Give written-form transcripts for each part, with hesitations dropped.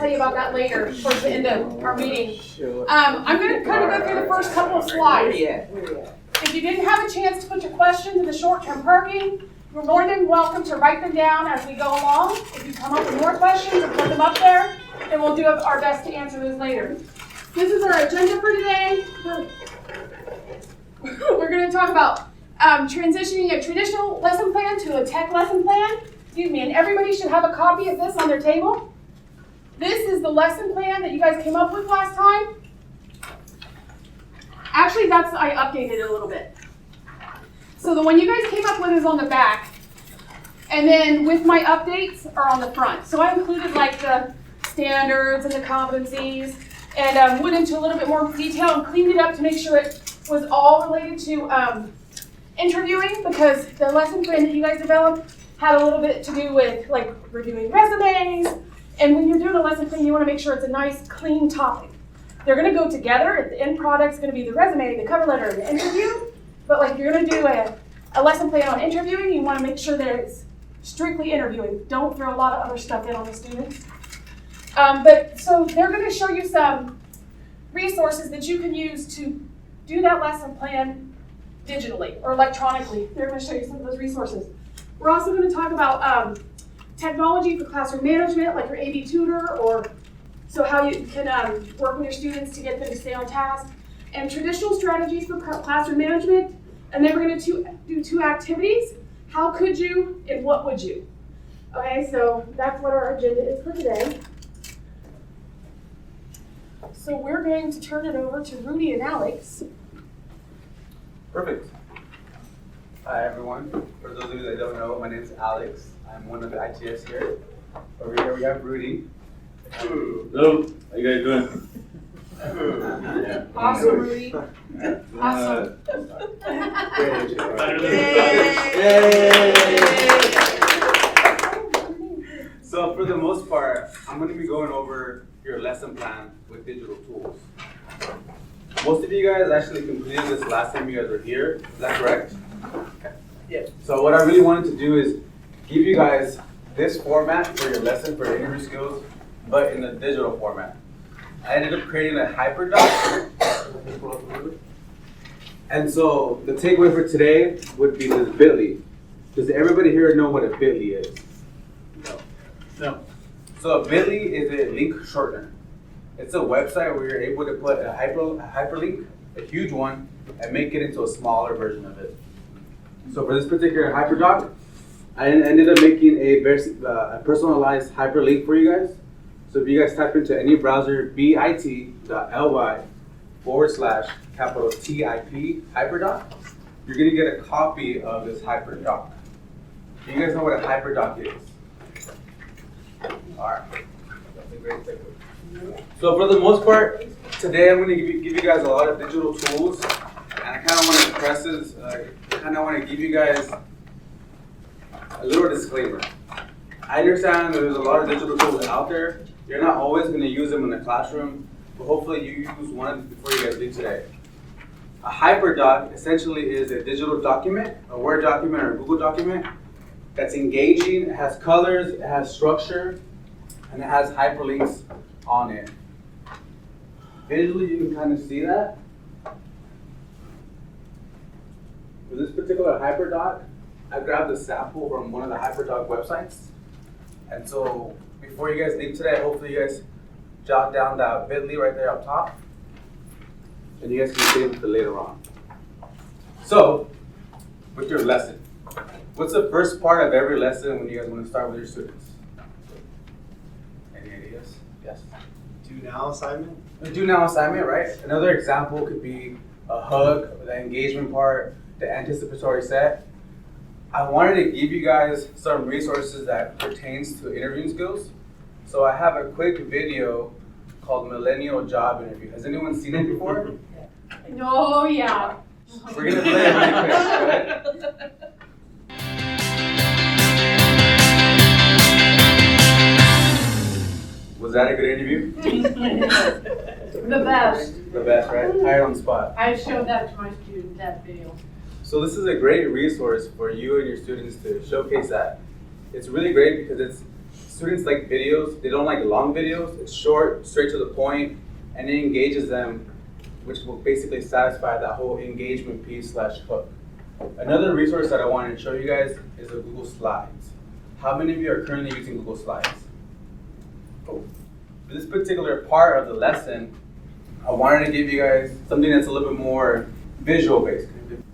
tell you about that later towards the end of our meeting. I'm going to kind of go through the first couple of slides. If you didn't have a chance to put your questions in the short-term parking, you're more than welcome to write them down as we go along. If you come up with more questions and put them up there, and we'll do our best to answer those later. This is our agenda for today. We're going to talk about transitioning a traditional lesson plan to a tech lesson plan. Excuse me, and everybody should have a copy of this on their table. This is the lesson plan that you guys came up with last time. Actually, I updated it a little bit. So the one you guys came up with is on the back, and then with my updates are on the front. So I included like the standards and the competencies, and went into a little bit more detail and cleaned it up to make sure it was all related to interviewing, because the lesson plan that you guys developed had a little bit to do with like reviewing resumes. And when you're doing a lesson plan, you want to make sure it's a nice, clean topic. They're going to go together. The end product's going to be the resume, the cover letter, and the interview. But like if you're going to do a lesson plan on interviewing, you want to make sure that it's strictly interviewing. Don't throw a lot of other stuff in on the students. So they're going to show you some resources that you can use to do that lesson plan digitally or electronically. They're going to show you some of those resources. We're also going to talk about technology for classroom management, like your AB tutor, or so how you can work with your students to get them to stay on task, and traditional strategies for classroom management. And then we're going to do two activities. How could you and what would you? Okay, so that's what our agenda is for today. So we're going to turn it over to Rudy and Alex. Perfect. Hi everyone. For those of you that don't know, my name is Alex. I'm one of the ITS here. Over here we have Rudy. Hello, how you guys doing? Awesome, Rudy. Awesome. So for the most part, I'm going to be going over your lesson plan with digital tools. Most of you guys actually completed this last time you guys were here. Is that correct? Okay. Yeah. So what I really wanted to do is give you guys this format for your lesson for interview skills, but in a digital format. I ended up creating a HyperDoc. And so the takeaway for today would be this bit.ly. Does everybody here know what a bit.ly is? No. So a bit.ly is a link shortener. It's a website where you're able to put a hyperlink, a huge one, and make it into a smaller version of it. So for this particular HyperDoc, I ended up making a personalized hyperlink for you guys. So if you guys type into any browser bit.ly/TIP HyperDoc, you're going to get a copy of this HyperDoc. Do you guys know what a HyperDoc is? All right. That's a great takeaway. So for the most part, today I'm going to give you guys a lot of digital tools, and I kind of want to press this. I want to give you guys a little disclaimer. I understand that there's a lot of digital tools out there. You're not always going to use them in the classroom, but hopefully you use one before you guys leave today. A HyperDoc essentially is a digital document, a Word document or a Google document that's engaging, it has colors, it has structure, and it has hyperlinks on it. Visually, you can kind of see that. For this particular HyperDoc, I grabbed a sample from one of the HyperDoc websites. And so before you guys leave today, hopefully you guys jot down that bit.ly right there up top. And you guys can save it for later on. So, with your lesson, what's the first part of every lesson when you guys want to start with your students? Any ideas? Yes? Do now assignment? The do now assignment, right? Another example could be a hug, the engagement part, the anticipatory set. I wanted to give you guys some resources that pertains to interviewing skills. So I have a quick video called Millennial Job Interview. Has anyone seen it before? Oh, yeah. We're gonna play it really quick, go ahead. Was that a good interview? The best. The best, right? Hired on the spot. I showed that to my students, that video. So this is a great resource for you and your students to showcase that. It's really great because it's students like videos. They don't like long videos. It's short, straight to the point, and it engages them, which will basically satisfy that whole engagement piece / hook. Another resource that I wanted to show you guys is the Google Slides. How many of you are currently using Google Slides? Cool. For this particular part of the lesson, I wanted to give you guys something that's a little bit more visual based.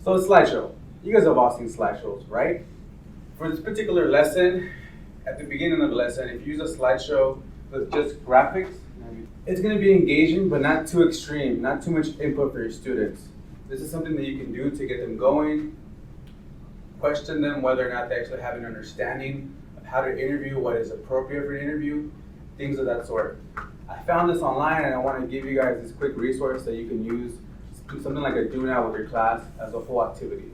So a slideshow. You guys have all seen slideshows, right? For this particular lesson, at the beginning of the lesson, if you use a slideshow with just graphics, it's going to be engaging, but not too extreme, not too much input for your students. This is something that you can do to get them going, question them whether or not they actually have an understanding of how to interview, what is appropriate for an interview, things of that sort. I found this online and I want to give you guys this quick resource that you can use, something like a do now with your class as a whole activity.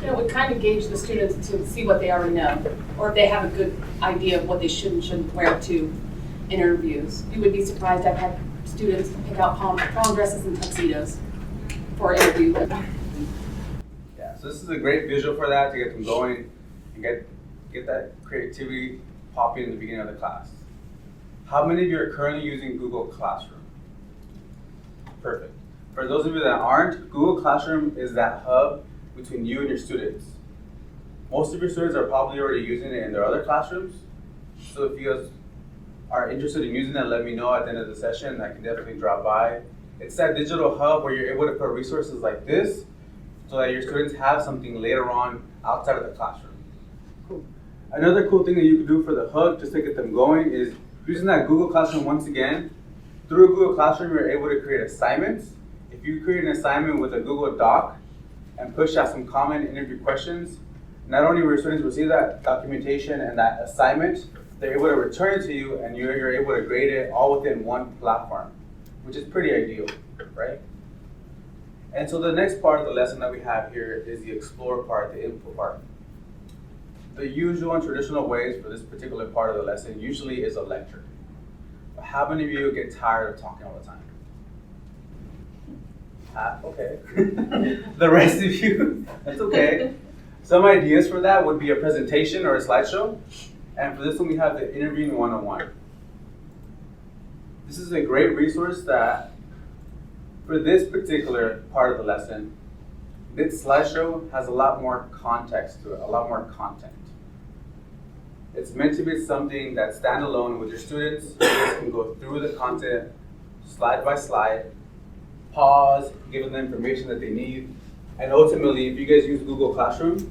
It would kind of gauge the students to see what they already know, or if they have a good idea of what they should and shouldn't wear to interviews. You would be surprised. I've had students pick out prom dresses and tuxedos for an interview. Yeah, so this is a great visual for that, to get them going and get that creativity popping in the beginning of the class. How many of you are currently using Google Classroom? Perfect. For those of you that aren't, Google Classroom is that hub between you and your students. Most of your students are probably already using it in their other classrooms. So if you guys are interested in using it, let me know at the end of the session. I can definitely drop by. It's that digital hub where you're able to put resources like this so that your students have something later on outside of the classroom. Cool. Another cool thing that you can do for the hook, just to get them going, is using that Google Classroom once again. Through Google Classroom, you're able to create assignments. If you create an assignment with a Google Doc and push out some common interview questions, not only will your students receive that documentation and that assignment, they're able to return it to you and you're able to grade it all within one platform, which is pretty ideal, right? And so the next part of the lesson that we have here is the explore part, the info part. The usual and traditional ways for this particular part of the lesson usually is a lecture. But how many of you get tired of talking all the time? Okay. The rest of you, that's okay. Some ideas for that would be a presentation or a slideshow. And for this one, we have the Interviewing 101. This is a great resource that, for this particular part of the lesson, this slideshow has a lot more context to it, a lot more content. It's meant to be something that's standalone with your students. You guys can go through the content slide by slide, pause, give them the information that they need, and ultimately, if you guys use Google Classroom,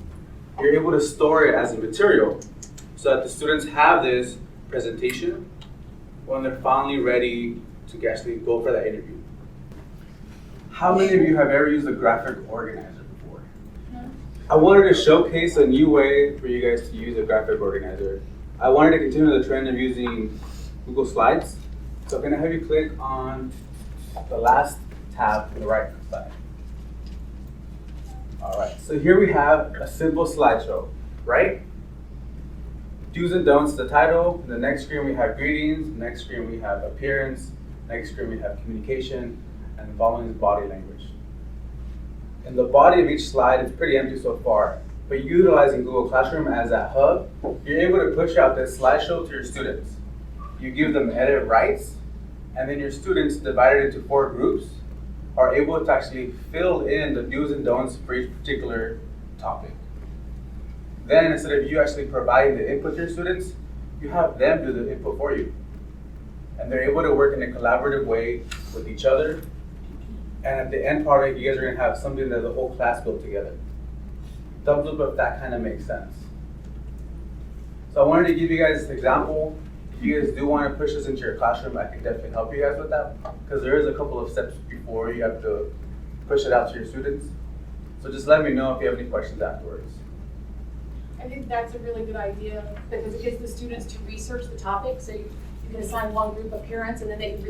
you're able to store it as a material so that the students have this presentation when they're finally ready to actually go for that interview. How many of you have ever used a graphic organizer before? I wanted to showcase a new way for you guys to use a graphic organizer. I wanted to continue the trend of using Google Slides. So I'm going to have you click on the last tab on the right side. All right, so here we have a simple slideshow, right? Do's and don'ts, the title. In the next screen we have greetings. The next screen we have appearance. Next screen we have communication. And the following is body language. And the body of each slide is pretty empty so far. But utilizing Google Classroom as that hub, you're able to push out this slideshow to your students. You give them edit rights, and then your students, divided into 4 groups, are able to actually fill in the do's and don'ts for each particular topic. Then instead of you actually providing the input to your students, you have them do the input for you. And they're able to work in a collaborative way with each other. And at the end product, you guys are going to have something that the whole class built together. Thumbs up if that kind of makes sense. So I wanted to give you guys an example. If you guys do want to push this into your classroom, I can definitely help you guys with that, because there is a couple of steps before you have to push it out to your students. So just let me know if you have any questions afterwards. I think that's a really good idea because it gives the students to research the topic. So you can assign one group appearance, and then they can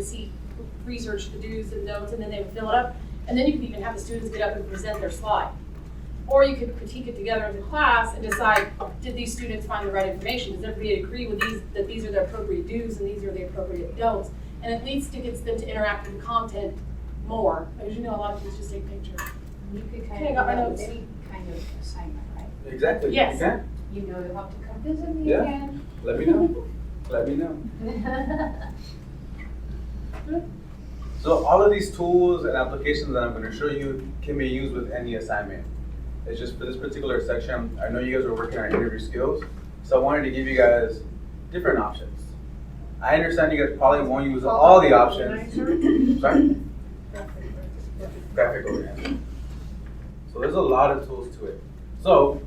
research the do's and don'ts, and then they would fill it up. And then you can even have the students get up and present their slide. Or you could critique it together as a class and decide, did these students find the right information? Does everybody agree with that these are the appropriate do's and these are the appropriate don'ts? And at least it gets them to interact with the content more. Because you know, a lot of kids just take pictures. You could Okay, I kind of got my do that notes. with any kind of assignment, right? Exactly. Yes. You can. You know, they'll have to come visit me Yeah. again. Let me know. let me know. So all of these tools and applications that I'm going to show you can be used with any assignment. It's just for this particular section, I know you guys are working on interview skills, so I wanted to give you guys different options. I understand you guys probably won't use all the options. Sorry? Graphic organizer. So there's a lot of tools to it. So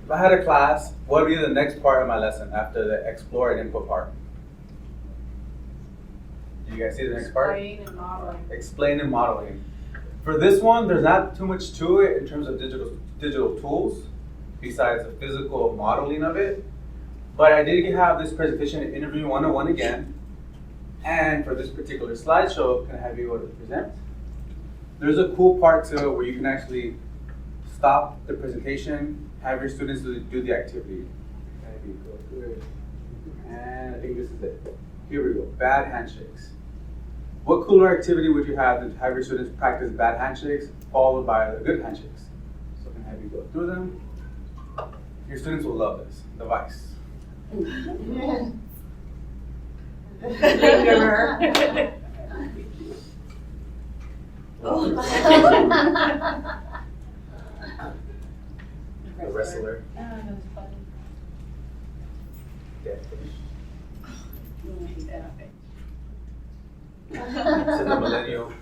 if I had a class, what would be the next part of my lesson after the explore and input part? Do you guys see the next part? Explain and modeling. Explain and modeling. For this one, there's not too much to it in terms of digital tools, besides the physical modeling of it. But I did have this presentation at Interview 101 again. And for this particular slideshow, can I have you able to present? There's a cool part to it where you can actually stop the presentation, have your students do the activity. And I think this is it. Here we go, bad handshakes. What cooler activity would you have than to have your students practice bad handshakes followed by the good handshakes? So I can have you go through them. Your students will love this device. The wrestler. This is the millennial.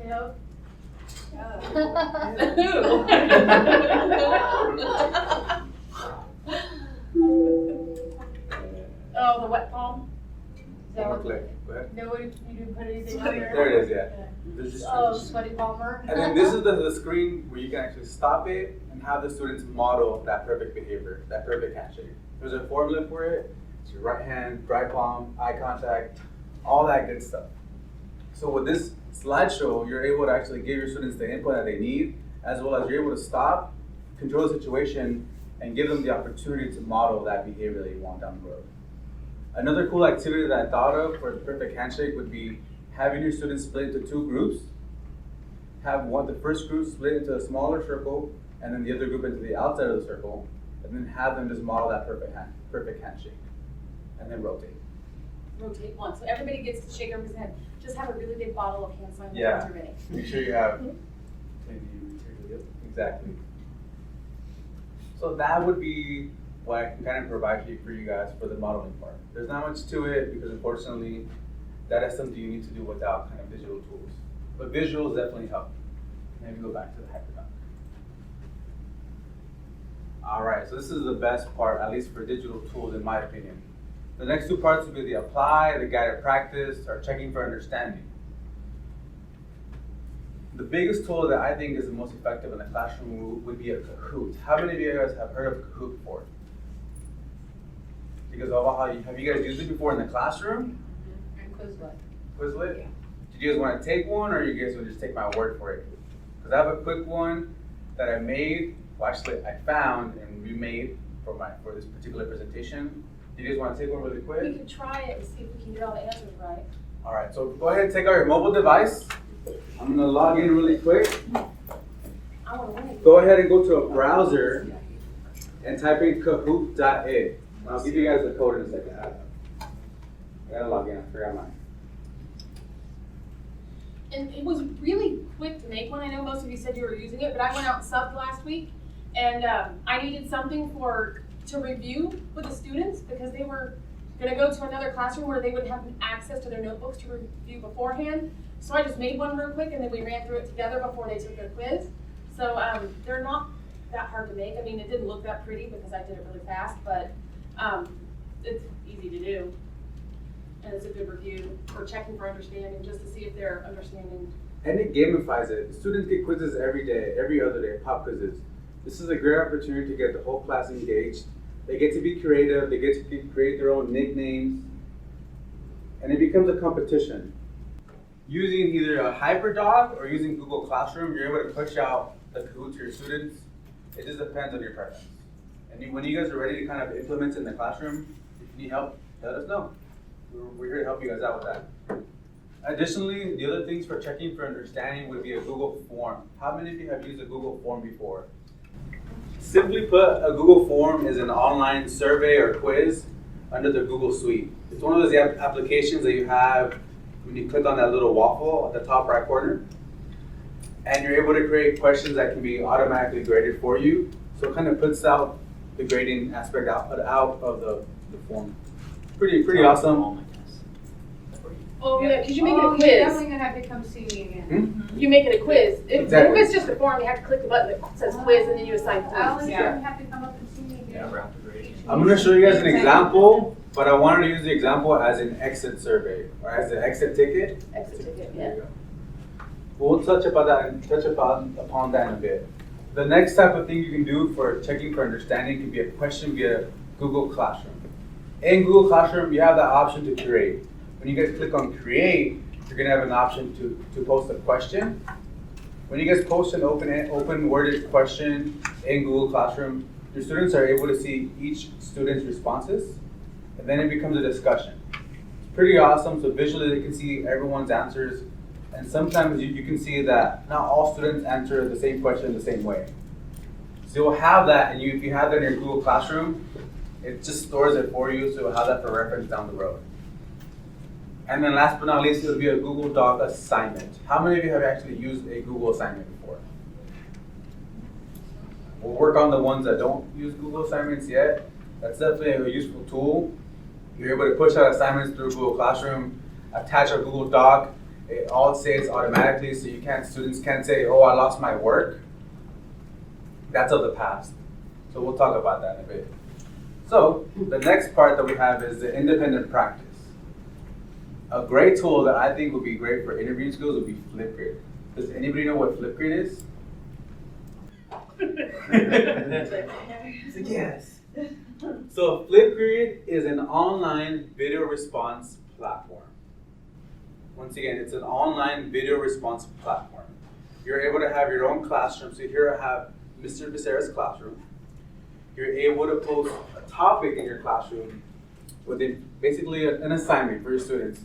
Yep. Oh, the wet palm? Click. Go ahead. No, you didn't put anything on there? There it is, yeah. There's just Oh, sweaty palmer. And then this is the screen where you can actually stop it and have the students model that perfect behavior, that perfect handshake. There's a formula for it. It's your right hand, dry palm, eye contact, all that good stuff. So with this slideshow, you're able to actually give your students the input that they need, as well as you're able to stop, control the situation, and give them the opportunity to model that behavior that you want down the road. Another cool activity that I thought of for the perfect handshake would be having your students split into two groups. Have the first group split into a smaller circle, and then the other group into the outside of the circle, and then have them just model that perfect handshake, and then rotate. Rotate one, so everybody gets to shake everybody's hand. Just have a really big bottle of hand sign Yeah. everybody. Make sure you have plenty of material. Exactly. So that would be what I can kind of provide for you guys for the modeling part. There's not much to it because unfortunately, that is something you need to do without kind of digital tools. But visuals definitely help. Maybe go back to the HyperDoc. All right, so this is the best part, at least for digital tools in my opinion. The next two parts would be the apply, the guided practice, or checking for understanding. The biggest tool that I think is the most effective in the classroom would be a Kahoot. How many of you guys have heard of Kahoot before? Because of how have you guys used it before in the classroom? And Quizlet. Quizlet? Yeah. Did you guys want to take one, or you guys would just take my word for it? Because I have a quick one that I made. Well, actually, I found and remade for this particular presentation. Do you guys want to take one really quick? We could try it and see if we can get all the answers right. All right, so go ahead and take out your mobile device. I'm gonna log in really quick. I want to win. Go ahead and go to a browser and type in kahoot.it. I'll give you guys the code in a second. I gotta log in, I forgot mine. And it was really quick to make one. I know most of you said you were using it, but I went out and subbed last week, and I needed something to review with the students because they were going to go to another classroom where they wouldn't have access to their notebooks to review beforehand. So I just made one real quick, and then we ran through it together before they took their quiz. So they're not that hard to make. I mean, it didn't look that pretty because I did it really fast, but it's easy to do. And it's a good review for checking for understanding, just to see if they're understanding. And it gamifies it. The students get quizzes every day, every other day, pop quizzes. This is a great opportunity to get the whole class engaged. They get to be creative, they get to create their own nicknames, and it becomes a competition. Using either a HyperDoc or using Google Classroom, you're able to push out the Kahoot to your students. It just depends on your preference. And when you guys are ready to kind of implement it in the classroom, if you need help, let us know. We're here to help you guys out with that. Additionally, the other things for checking for understanding would be a Google form. How many of you have used a Google form before? Simply put, a Google form is an online survey or quiz under the Google Suite. It's one of those applications that you have when you click on that little waffle at the top right corner. And you're able to create questions that can be automatically graded for you. So it kind of puts out the grading aspect out of the form. Pretty awesome. Oh, yeah, because you make it a You're quiz. definitely gonna have to come see me again. You make it a quiz. Exactly. If it's just a form, you have to click the button that says quiz and then you assign Alex, points. you're gonna have to come up and see me again. I'm going to show you guys an example, but I wanted to use the example as an exit survey or as an exit ticket. Exit ticket, There yeah. you go. We'll touch upon that in a bit. The next type of thing you can do for checking for understanding can be a question via Google Classroom. In Google Classroom, you have the option to create. When you guys click on create, you're gonna have an option to post a question. When you guys post an open worded question in Google Classroom, your students are able to see each student's responses, and then it becomes a discussion. It's pretty awesome, so visually they can see everyone's answers, and sometimes you can see that not all students answer the same question the same way. So you'll have that, and if you have that in your Google Classroom, it just stores it for you, so you'll have that for reference down the road. And then last but not least, it'll be a Google Doc assignment. How many of you have actually used a Google assignment before? We'll work on the ones that don't use Google assignments yet. That's definitely a useful tool. You're able to push out assignments through Google Classroom, attach a Google Doc. It all saves automatically, so students can't say, oh, I lost my work. That's of the past. So we'll talk about that in a bit. So the next part that we have is the independent practice. A great tool that I think would be great for interviewing skills would be Flipgrid. Does anybody know what Flipgrid is? Yes. So Flipgrid is an online video response platform. Once again, it's an online video response platform. You're able to have your own classroom. So here I have Mr. Becerra's classroom. You're able to post a topic in your classroom with basically an assignment for your students.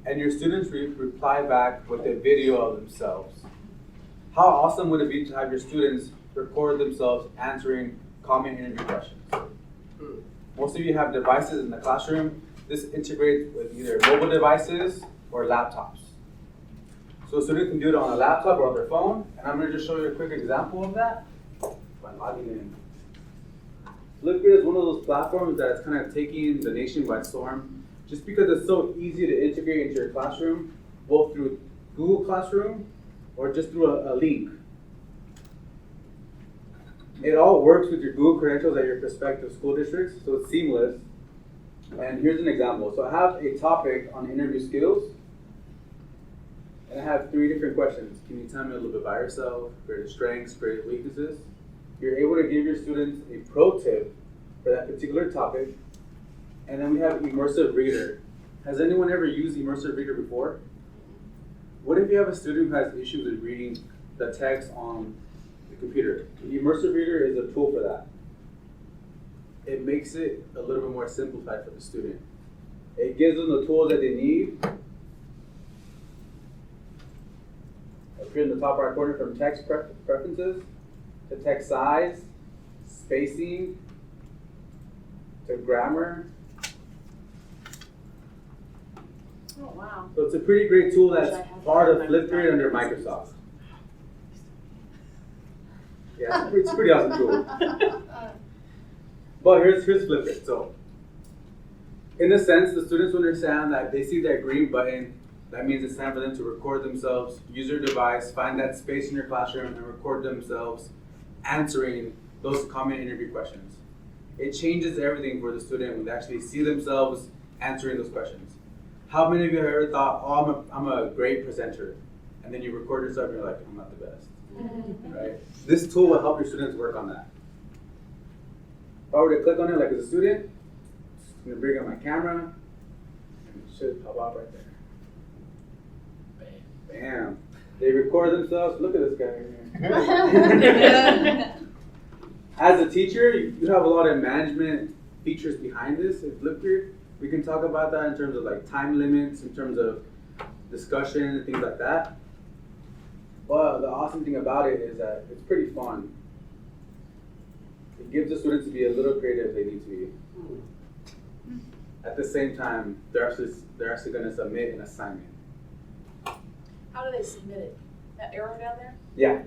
And your students reply back with a video of themselves. How awesome would it be to have your students record themselves answering common interview questions? Most of you have devices in the classroom. This integrates with either mobile devices or laptops. So a student can do it on a laptop or on their phone, and I'm going to just show you a quick example of that by logging in. Flipgrid is one of those platforms that's kind of taking the nation by storm just because it's so easy to integrate into your classroom, both through Google Classroom or just through a link. It all works with your Google credentials at your prospective school districts, so it's seamless. And here's an example. So I have a topic on interview skills, and I have 3 different questions. Can you tell me a little bit about yourself, greatest strengths, greatest weaknesses? You're able to give your students a pro tip for that particular topic. And then we have Immersive Reader. Has anyone ever used Immersive Reader before? What if you have a student who has issues with reading the text on the computer? The Immersive Reader is a tool for that. It makes it a little bit more simplified for the student. It gives them the tools that they need. Up here in the top right corner, from text preferences to text size, spacing, to grammar. Oh, wow. So it's a pretty great tool that's part of Flipgrid under Microsoft. Yeah, it's a pretty awesome tool. But here's Flipgrid. So, in a sense, the students understand that they see that green button. That means it's time for them to record themselves, use their device, find that space in your classroom, and record themselves answering those common interview questions. It changes everything for the student when they actually see themselves answering those questions. How many of you have ever thought, oh, I'm a great presenter, and then you record yourself and you're like, I'm not the best, right? This tool will help your students work on that. If I were to click on it like as a student, I'm gonna bring up my camera, and it should pop up right there. Bam. They record themselves. Look at this guy right here. As a teacher, you have a lot of management features behind this in Flipgrid. We can talk about that in terms of like time limits, in terms of discussion and things like that. But the awesome thing about it is that it's pretty fun. It gives the students to be a little creative if they need to be. at the same time, they're actually going to submit an assignment. How do they submit it? That arrow down there? Yeah.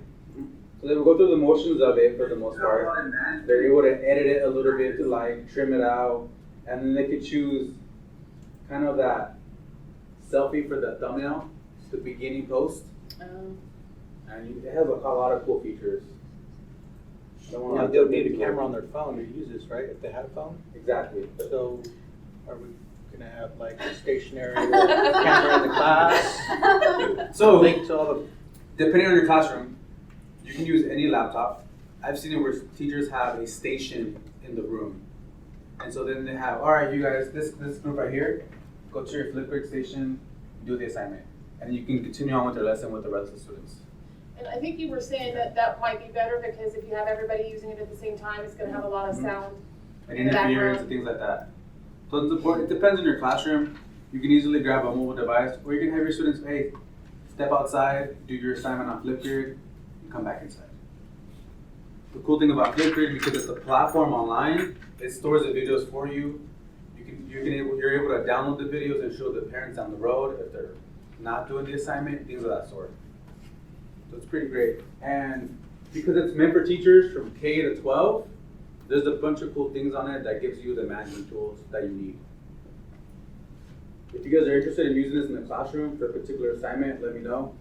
So they will go through the motions of it for the most part. They're able to edit it a little bit to like trim it out, and then they could choose kind of that selfie for the thumbnail, the beginning post, and it has a lot of cool features. Yeah, they'll need a camera on their phone to use this, right? If they had a phone. Exactly. So, are we gonna have like a stationary camera in the class? So Link to all the. depending on your classroom, you can use any laptop. I've seen it where teachers have a station in the room. And so then they have, all right, you guys, this group right here, go to your Flipgrid station, do the assignment. And you can continue on with their lesson with the rest of the students. And I think you were saying that that might be better because if you have everybody using it at the same time, it's gonna have a lot of sound. And in the interference background. and things like that. So it's important, it depends on your classroom. You can easily grab a mobile device, or you can have your students, hey, step outside, do your assignment on Flipgrid, and come back inside. The cool thing about Flipgrid, because it's a platform online, it stores the videos for you. You're able to download the videos and show the parents down the road if they're not doing the assignment, things of that sort. So it's pretty great. And because it's meant for teachers from K to 12, there's a bunch of cool things on it that gives you the management tools that you need. If you guys are interested in using this in the classroom for a particular assignment, let me know.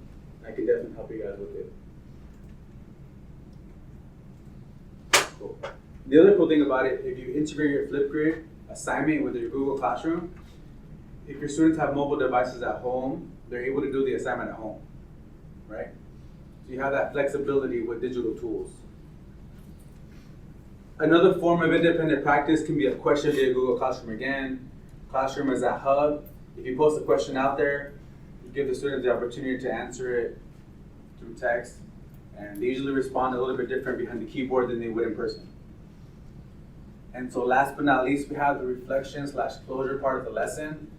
I can definitely help you guys with it. Cool. The other cool thing about it, if you integrate your Flipgrid assignment with your Google Classroom, if your students have mobile devices at home, they're able to do the assignment at home, right? So you have that flexibility with digital tools. Another form of independent practice can be a question via Google Classroom again. Classroom is that hub. If you post a question out there, you give the students the opportunity to answer it through text, and they usually respond a little bit different behind the keyboard than they would in person. And so last but not least, we have the reflection/closure part of the lesson.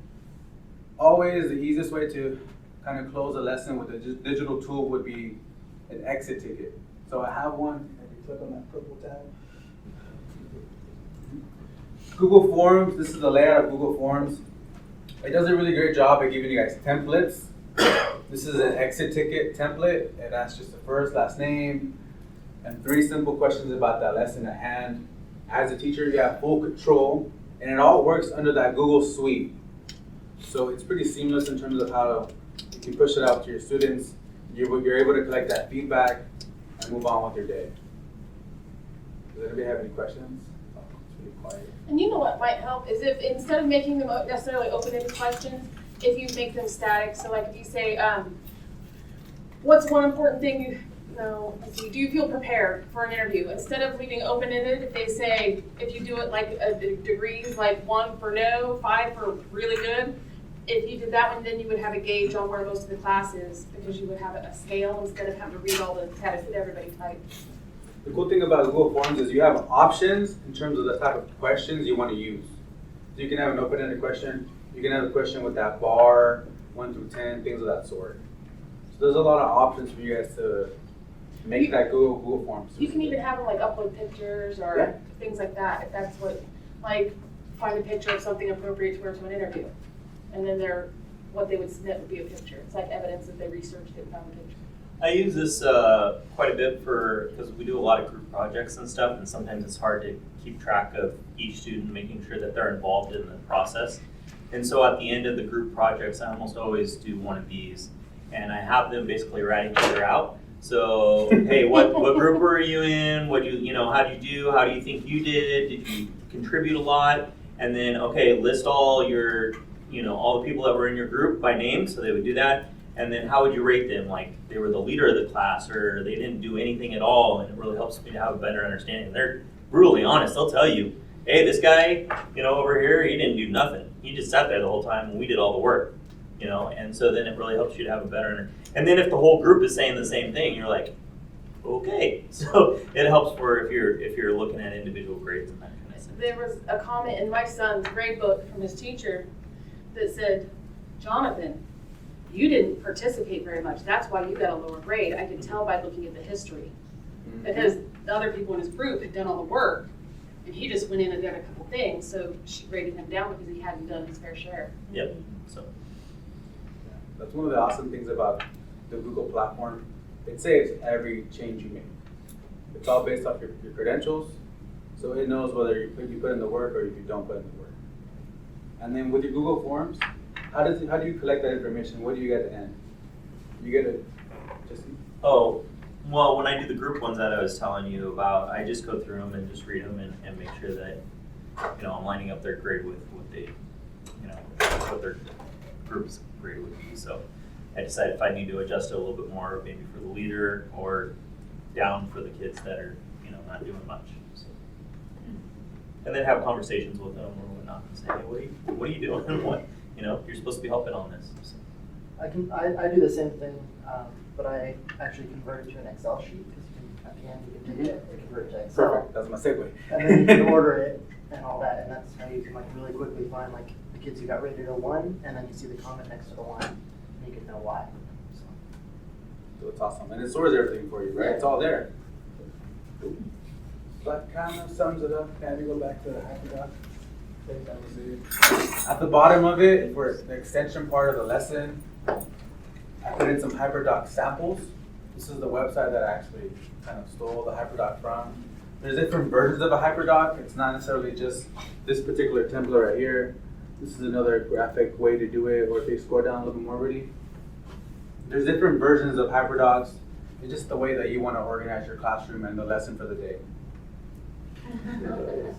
Always the easiest way to kind of close a lesson with a digital tool would be an exit ticket. So I have one, if you click on that purple tab. Google Forms, this is the layout of Google Forms. It does a really great job at giving you guys templates. This is an exit ticket template. It asks just the first, last name, and 3 simple questions about that lesson at hand. As a teacher, you have full control, and it all works under that Google Suite. So it's pretty seamless in terms of how you can push it out to your students. You're able to collect that feedback and move on with your day. Does anybody have any questions? Oh, it's pretty quiet. And you know what might help is if instead of making them necessarily open-ended questions, if you make them static. So like if you say, what's one important thing do you feel prepared for an interview? Instead of leaving open-ended, if they say, if you do it like degrees, like 1 for no, 5 for really good, if you did that one, then you would have a gauge on where most of the class is because you would have a scale instead of having to read all the text that everybody types. The cool thing about Google Forms is you have options in terms of the type of questions you want to use. So you can have an open-ended question. You can have a question with that bar, 1 through 10, things of that sort. So there's a lot of options for you guys to make that Google Forms. You can even have them like upload pictures or things like that, if that's what, like find a picture of something appropriate to wear to an interview. And then what they would submit would be a picture. It's like evidence that they researched it and found a picture. I use this quite a bit because we do a lot of group projects and stuff, and sometimes it's hard to keep track of each student, making sure that they're involved in the process. And so at the end of the group projects, I almost always do one of these, and I have them basically write each other out. So, hey, what group were you in? How do you do? How do you think you did? Did you contribute a lot? And then, okay, list all your, all the people that were in your group by name. So they would do that. And then how would you rate them? Like they were the leader of the class or they didn't do anything at all. And it really helps me to have a better understanding. They're brutally honest. They'll tell you, hey, this guy, over here, he didn't do nothing. He just sat there the whole time and we did all the work, And so then it really helps you to have a better understanding. And then if the whole group is saying the same thing, you're like, okay. So it helps for if you're looking at individual grades and that kind of stuff. There was a comment in my son's grade book from his teacher that said, Jonathan, you didn't participate very much. That's why you got a lower grade. I could tell by looking at the history. Because the other people in his group had done all the work And he just went in and did a couple things, so she rated him down because he hadn't done his fair share. Yep, so. That's one of the awesome things about the Google platform. It saves every change you make. It's all based off your credentials, so it knows whether you put in the work or if you don't put in the work. And then with your Google Forms, how do you collect that information? What do you get at the end? You get it just. Oh, well, when I do the group ones that I was telling you about, I just go through them and just read them and make sure that, I'm lining up their grade with what they, what their group's grade would be. So I decide if I need to adjust it a little bit more, maybe for the leader or down for the kids that are, not doing much. So. And then have conversations with them or whatnot and say, hey, what are you doing? What, you're supposed to be helping on this. So. I do the same thing, but I actually convert it to an Excel sheet because at the end you can take it and convert it to Excel. Perfect. That's my segue. And then you can order it and all that, and that's how you can really quickly find the kids who got rated a 1, and then you see the comment next to the 1, and you can know why. So it's awesome, and it stores everything for you, right? Yeah. It's all there. That kind of sums it up. Can we go back to the HyperDoc? At the bottom of it, for the extension part of the lesson, I put in some HyperDoc samples. This is the website that I actually kind of stole the HyperDoc from. There's different versions of a HyperDoc. It's not necessarily just this particular template right here. This is another graphic way to do it, or if you scroll down a little bit more already. There's different versions of HyperDocs. It's just the way that you want to organize your classroom and the lesson for the day.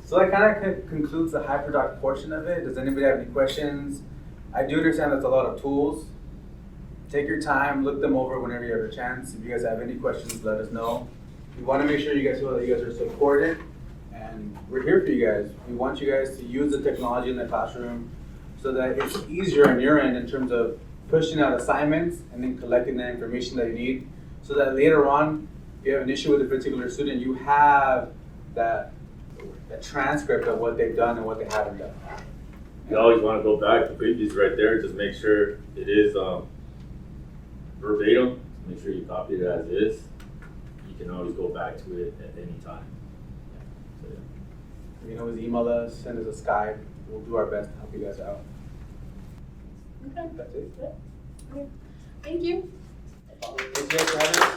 So that kind of concludes the HyperDoc portion of it. Does anybody have any questions? I do understand that's a lot of tools. Take your time, look them over whenever you have a chance. If you guys have any questions, let us know. We want to make sure you guys feel that you guys are supported, and we're here for you guys. We want you guys to use the technology in the classroom so that it's easier on your end in terms of pushing out assignments and then collecting the information that you need, so that later on, if you have an issue with a particular student, you have that transcript of what they've done and what they haven't done. You always want to go back to previous right there, just make sure it is verbatim. Make sure you copy it as is. You can always go back to it at any time. So, yeah. You can always email us, send us a Skype. We'll do our best to help you guys out. Okay. That's it. Okay. Thank you. Thank you guys for having us.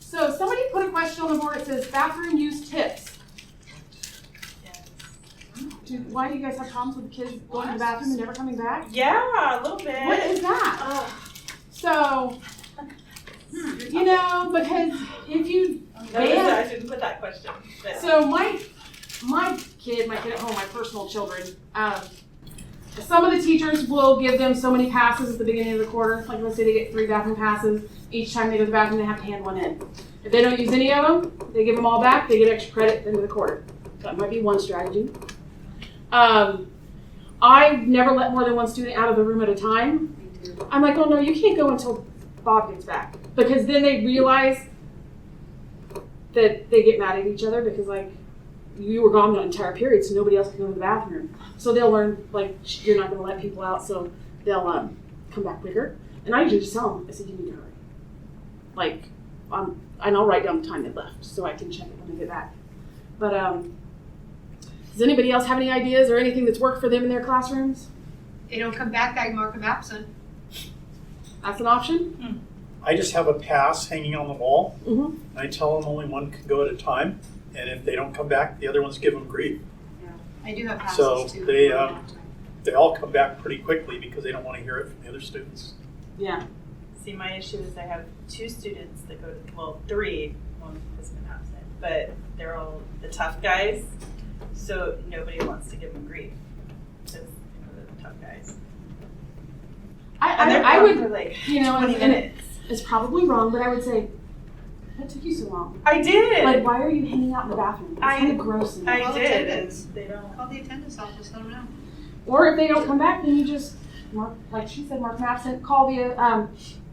So somebody put a question on the board that says bathroom use tips. Why do you guys have problems with kids going to the bathroom and never coming back? Yeah, a little bit. What is that? So, because if you I shouldn't put that question. But. So my kid at home, my personal children, some of the teachers will give them so many passes at the beginning of the quarter. Like let's say they get 3 bathroom passes. Each time they go to the bathroom, they have to hand 1 in. If they don't use any of them, they give them all back. They get extra credit at the end of the quarter. That might be one strategy. I never let more than 1 student out of the room at a time. I'm like, oh no, you can't go until Bob gets back. Because then they realize that they get mad at each other because you were gone the entire period, so nobody else can go to the bathroom. So they'll learn, you're not going to let people out, so they'll come back quicker. And I usually just tell them, I said, you need to hurry. And I'll write down the time they left so I can check it when they get back. But does anybody else have any ideas or anything that's worked for them in their classrooms? They don't come back, I mark them absent. That's an option? I just have a pass hanging on the wall. Mm-hmm. And I tell them only 1 can go at a time. And if they don't come back, the other ones give them grief. Yeah, I do have passes So too. they all come back pretty quickly because they don't want to hear it from the other students. Yeah. See, my issue is I have 2 students that go to, 3, 1 has been absent, but they're all the tough guys, so nobody wants to give them grief because they're the tough guys. And they're I gone would, for 20 and minutes. it's probably wrong, but I would say, what took you so long? I did. Why are you hanging out in the bathroom? It's kind of gross. I Call did. attendance. And they don't. Call the attendance office, let them know. Or if they don't come back, then you just mark, like she said, mark them absent. Call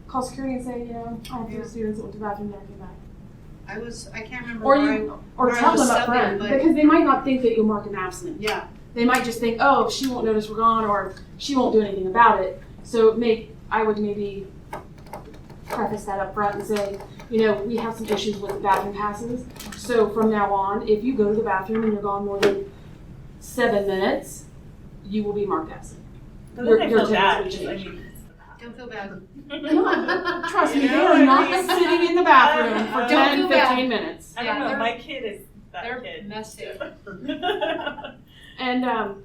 call security and say, I have 3 students that went to the bathroom, never came back. I can't remember Or where or tell I was them up front subbing, but because they might not think that you'll mark them absent. yeah. They might just think, oh, she won't notice we're gone, or she won't do anything about it. So make I would maybe preface that up front and say, we have some issues with bathroom passes. So from now on, if you go to the bathroom and you're gone more than 7 minutes, you will be marked absent. But Your then I feel attendance bad, will 'cause I change. mean, Don't feel bad. No, trust me, You they know are what I not mean? sitting in the bathroom for Don't 10, feel bad. 15 minutes. I don't know, they're- my kid is that They're kid. messy. And, Well,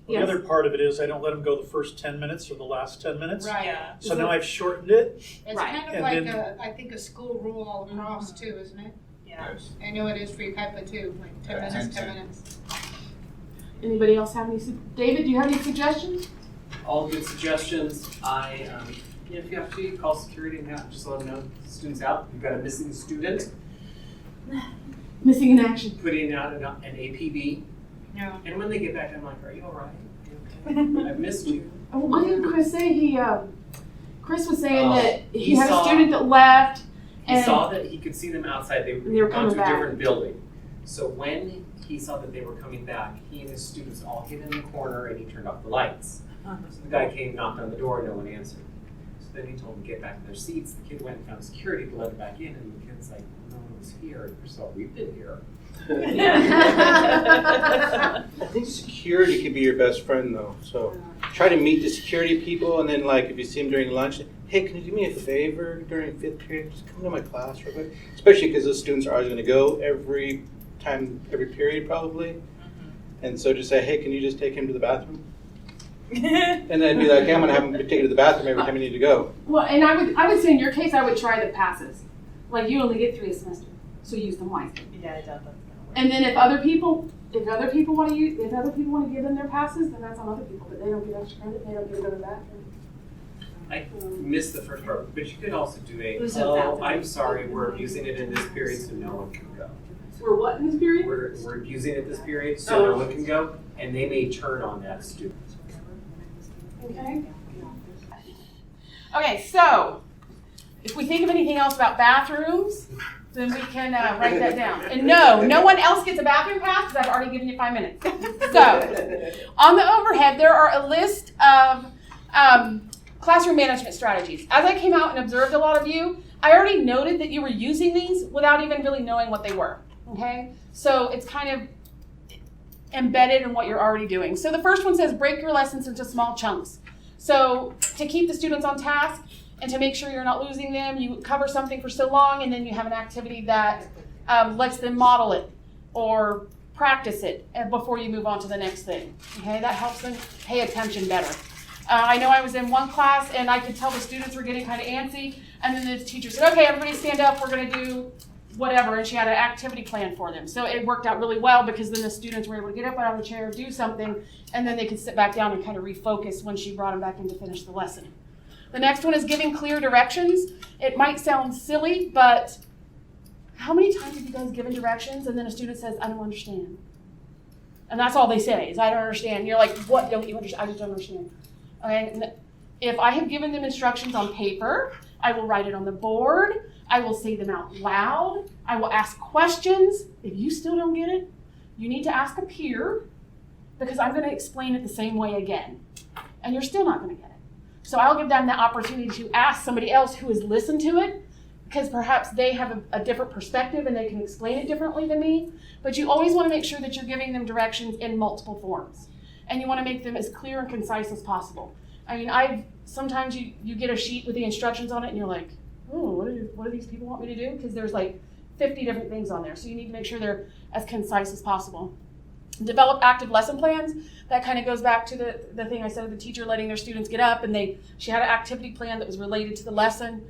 the yes. other part of it is I don't let them go the first 10 minutes or the last 10 minutes. Right. Yeah. So now I've shortened it. It's Right. kind of And like then- I think a school rule all across too, isn't it? Yeah. I know it is for Yucaipa too, like 10 Yeah, minutes, 10. 10 minutes. Anybody else have any, David, do you have any suggestions? All good suggestions. If you have to, call security and just let them know the student's out. You've got a missing student, Missing in action. putting out an APB. No. And when they get back, I'm like, are you all right? Are you okay? I missed you. Oh, what did Chris say? Chris was saying Oh, that he he had saw- a student that left. He And saw that he could see them outside. They They were were gone coming to a back. different building. So when he saw that they were coming back, he and his students all hid in the corner and he turned off the lights. So the guy came, knocked on the door, no one answered. So then he told them to get back in their seats. The kid went and found security to let him back in, and the kid's like, well, no one was here. And Chris thought, we've been here. I think security could be your best friend though. So try to meet the security people, and then like if you see them during lunch, hey, can you do me a favor during 5th period? Just come to my class real quick. Especially because those students are always going to go every period probably. And so just say, hey, can you just take him to the bathroom? And then be like, hey, I'm going to have him take you to the bathroom every time you need to go. well, and I would say in your case, I would try the passes. Like you only get 3 a semester, so use them wisely. Yeah, I doubt that's gonna work. And then if other people want to give them their passes, then that's on other people. But they don't get extra credit. They don't get to go to the bathroom. I missed the first part, but you could also do It was a oh, bathroom. I'm sorry, we're abusing it in this period, so no one can go. We're what in this period? We're abusing it this period, so no one can go, and they may turn on that student. Okay. Okay, so if we think of anything else about bathrooms, then we can write that down. And no one else gets a bathroom pass because I've already given you 5 minutes. So on the overhead, there are a list of classroom management strategies. As I came out and observed a lot of you, I already noted that you were using these without even really knowing what they were. Okay, so it's kind of embedded in what you're already doing. So the first one says break your lessons into small chunks. So to keep the students on task and to make sure you're not losing them, you cover something for so long and then you have an activity that lets them model it or practice it before you move on to the next thing. Okay, that helps them pay attention better. I know I was in one class and I could tell the students were getting kind of antsy, and then the teacher said, okay, everybody stand up, we're going to do whatever, and she had an activity plan for them. So it worked out really well because then the students were able to get up out of the chair, do something, and then they could sit back down and kind of refocus when she brought them back in to finish the lesson. The next one is giving clear directions. It might sound silly, but how many times have you guys given directions and then a student says, I don't understand? And that's all they say is, I don't understand. And you're like, what don't you understand? I just don't understand. Okay? And if I have given them instructions on paper, I will write it on the board. I will say them out loud. I will ask questions. If you still don't get it, you need to ask a peer because I'm going to explain it the same way again. And you're still not going to get it. So I'll give them the opportunity to ask somebody else who has listened to it because perhaps they have a different perspective and they can explain it differently than me. But you always want to make sure that you're giving them directions in multiple forms. And you want to make them as clear and concise as possible. I mean, sometimes you get a sheet with the instructions on it and you're like, oh, what do these people want me to do? Because there's like 50 different things on there. So you need to make sure they're as concise as possible. Develop active lesson plans. That kind of goes back to the thing I said, the teacher letting their students get up and she had an activity plan that was related to the lesson.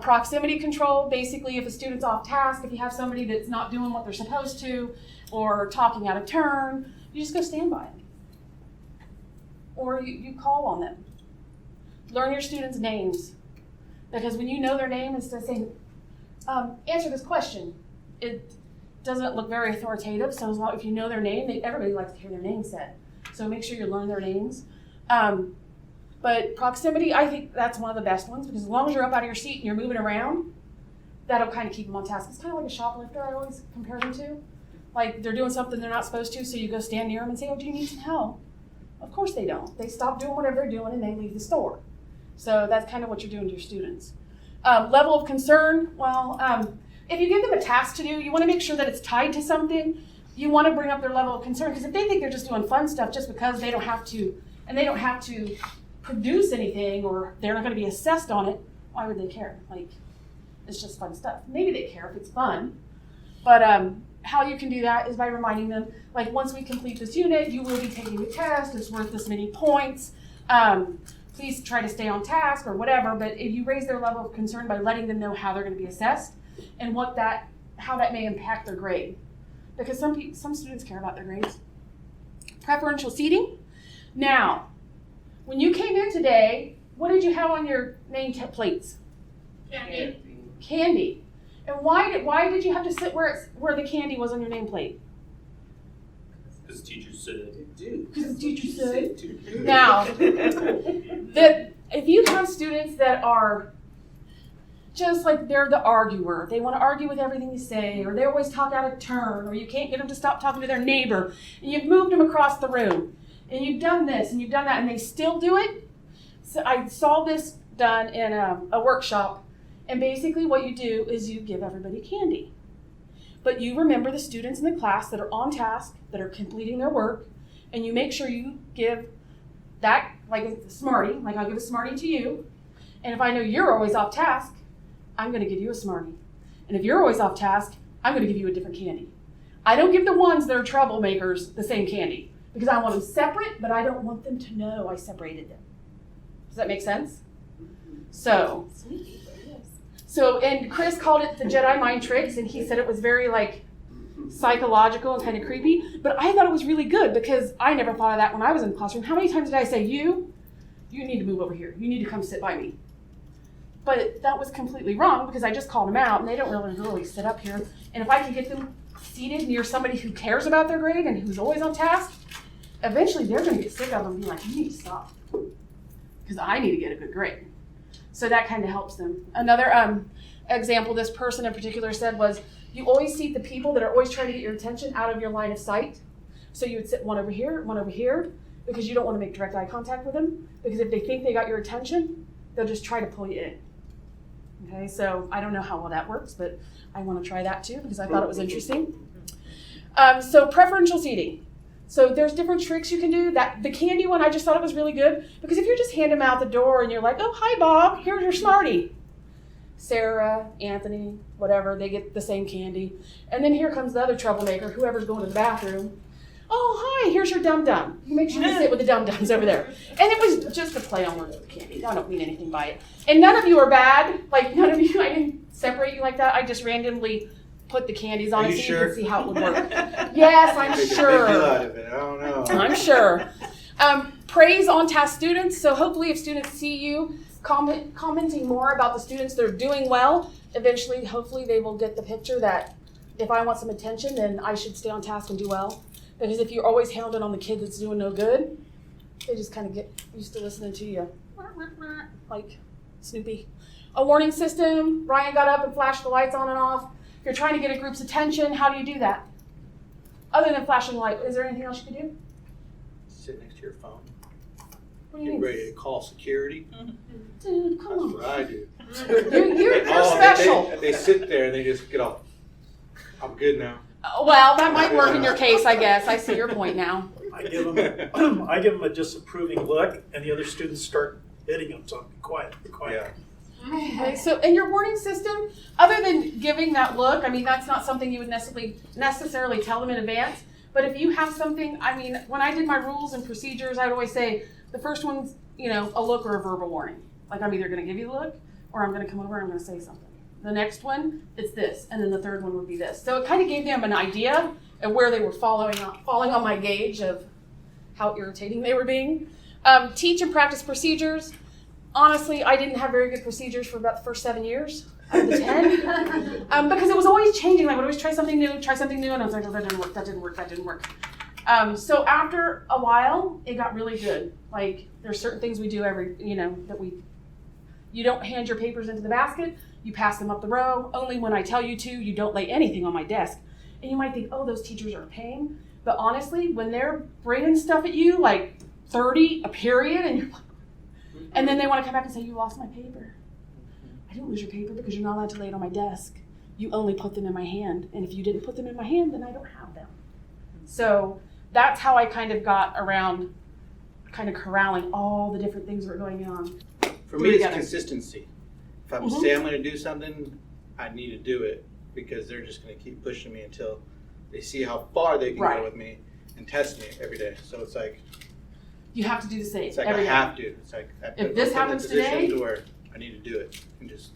Proximity control, basically if a student's off task, if you have somebody that's not doing what they're supposed to or talking out of turn, you just go stand by them. Or you call on them. Learn your students' names. Because when you know their name, instead of saying, answer this question, it doesn't look very authoritative. So as long if you know their name, everybody likes to hear their name said. So make sure you learn their names. But proximity, I think that's one of the best ones because as long as you're up out of your seat and you're moving around, that'll kind of keep them on task. It's kind of like a shoplifter I always compare them to. Like they're doing something they're not supposed to, so you go stand near them and say, oh, do you need some help? Of course they don't. They stop doing whatever they're doing and they leave the store. So that's kind of what you're doing to your students. Level of concern, well, if you give them a task to do, you want to make sure that it's tied to something. You want to bring up their level of concern, because if they think they're just doing fun stuff just because they don't have to, and they don't have to produce anything, or they're not going to be assessed on it, why would they care? Like, it's just fun stuff. Maybe they care if it's fun, but how you can do that is by reminding them, like, once we complete this unit, you will be taking a test, it's worth this many points. Please try to stay on task or whatever, but if you raise their level of concern by letting them know how they're going to be assessed and how that may impact their grade. Because some students care about their grades. Preferential seating. Now, when you came in today, what did you have on your name plates? Candy. And why did you have to sit where the candy was on your nameplate? Because teachers said. Because the teacher said. Now, if you have students that are just like they're the arguer, they want to argue with everything you say, or they always talk out of turn, or you can't get them to stop talking to their neighbor, and you've moved them across the room, and you've done this, and you've done that, and they still do it. So I saw this done in a workshop, and basically what you do is you give everybody candy. But you remember the students in the class that are on task, that are completing their work, and you make sure you give that, like a Smartie, like I'll give a Smartie to you, and if I know you're always off task, I'm going to give you a Smartie. And if you're always off task, I'm going to give you a different candy. I don't give the ones that are troublemakers the same candy, because I want them separate, but I don't want them to know I separated them. Does that make sense? So, and Chris called it the Jedi mind tricks, and he said it was very like psychological and kind of creepy, but I thought it was really good because I never thought of that when I was in the classroom. How many times did I say, you need to move over here. You need to come sit by me. But that was completely wrong because I just called them out and they don't really sit up here. And if I can get them seated near somebody who cares about their grade and who's always on task, eventually they're going to get sick of them and be like, you need to stop because I need to get a good grade. So that kind of helps them. Another example this person in particular said was, you always seat the people that are always trying to get your attention out of your line of sight. So you would sit one over here, because you don't want to make direct eye contact with them. Because if they think they got your attention, they'll just try to pull you in. Okay, so I don't know how well that works, but I want to try that too because I thought it was interesting. So preferential seating. So there's different tricks you can do. The candy one, I just thought it was really good because if you're just handing them out the door and you're like, oh, hi, Bob, here's your Smartie. Sarah, Anthony, whatever, they get the same candy. And then here comes the other troublemaker, whoever's going to the bathroom. Oh, hi, here's your dum-dum. You make sure you sit with the dum-dums over there. And it was just a play on words with candy. I don't mean anything by it. And none of you are bad. Like, none of you, I didn't separate you like that. I just randomly put the candies on it so you can see how it would work. Yes, I'm sure. Out of it. I don't know. I'm sure. Praise on-task students. So hopefully if students see you commenting more about the students that are doing well, eventually, hopefully they will get the picture that if I want some attention, then I should stay on task and do well. Because if you're always hounding on the kid that's doing no good, they just kind of get used to listening to you. Like Snoopy. A warning system. Ryan got up and flashed the lights on and off. If you're trying to get a group's attention, how do you do that? Other than flashing light, is there anything else you can do? Sit next to your phone. What do you Get mean? ready to call security. Dude, come on. That's what I do. You're special. They sit there and they just get off. I'm good now. Well, that might work in your case, I guess. I see your point now. I give them a disapproving look, and the other students start hitting them. So be quiet, be quiet. Yeah. Okay, so in your warning system, other than giving that look, I mean, that's not something you would necessarily tell them in advance. But if you have something, I mean, when I did my rules and procedures, I'd always say the first one's, a look or a verbal warning. Like I'm either going to give you the look or I'm going to come over and I'm going to say something. The next one, it's this, and then the third one would be this. So it kind of gave them an idea of where they were falling on my gauge of how irritating they were being. Teach and practice procedures. Honestly, I didn't have very good procedures for about the first 7 years out of the 10. Because it was always changing. I would always try something new, and I was like, oh, that didn't work. So after a while, it got really good. Like, there's certain things we do you don't hand your papers into the basket, you pass them up the row. Only when I tell you to, you don't lay anything on my desk. And you might think, oh, those teachers are a pain. But honestly, when they're bringing stuff at you, like 30 a period, And then they want to come back and say, you lost my paper. I didn't lose your paper because you're not allowed to lay it on my desk. You only put them in my hand. And if you didn't put them in my hand, then I don't have them. So that's how I kind of got around kind of corralling all the different things that were going on. For me, it's Together. consistency. If I'm Mhm. saying I'm going to do something, I need to do it because they're just going to keep pushing me until they see how far they can Right. go with me and test me every day. So it's like You have to do the same it's like every I day. have to. It's like I If put this myself in a happens position today- to where I need to do it and just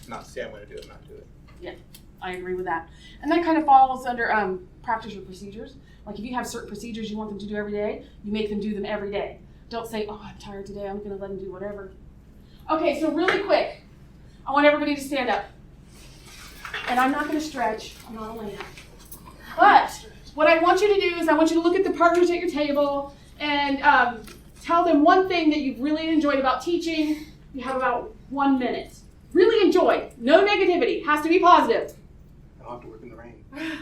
not say I'm going to do it, not do it. I agree with that. And that kind of falls under practice or procedures. Like if you have certain procedures you want them to do every day, you make them do them every day. Don't say, oh, I'm tired today, I'm gonna let them do whatever. Okay, so really quick, I want everybody to stand up. And I'm not gonna stretch, I'm not a lamb. But what I want you to do is I want you to look at the partners at your table and tell them one thing that you've really enjoyed about teaching. You have about 1 minute. Really enjoy, no negativity, has to be positive. I'll have to work in the rain.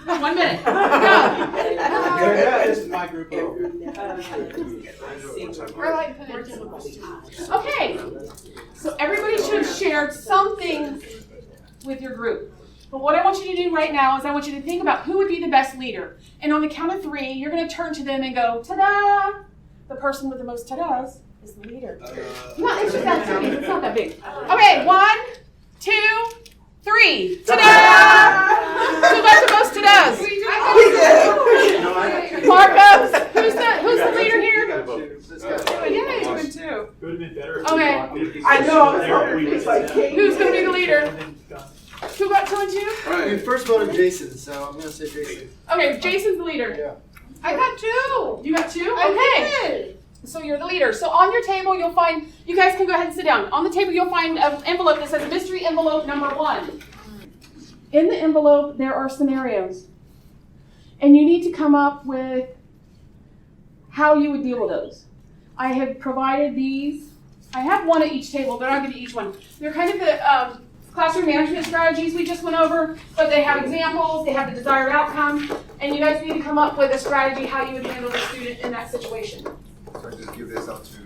1 minute, go. This is my group. Okay, so everybody should have shared something with your group. But what I want you to do right now is I want you to think about who would be the best leader. And on the count of 3, you're going to turn to them and go, ta-da! The person with the most ta-das is the leader. No, it's just that big. It's not that big. Okay, 1, 2, 3. Ta-da! Who got the most ta-das? Marcos, who's the leader here? Yay, you win too. It would have been better if Okay. we walked in. I know. It's like, Who's going to be the leader? Who got 2 and 2? We first voted Jason, so I'm gonna say Jason. Okay, Jason's the leader. Yeah. I got 2. You got 2? Okay. So you're the leader. So on your table, you'll find, you guys can go ahead and sit down. On the table, you'll find an envelope that says mystery envelope number 1. In the envelope, there are scenarios. And you need to come up with how you would deal with those. I have provided these. I have one at each table, but I'll give you each one. They're kind of the classroom management strategies we just went over, but they have examples, they have the desired outcome, and you guys need to come up with a strategy how you would handle the student in that situation. So I just give this up to.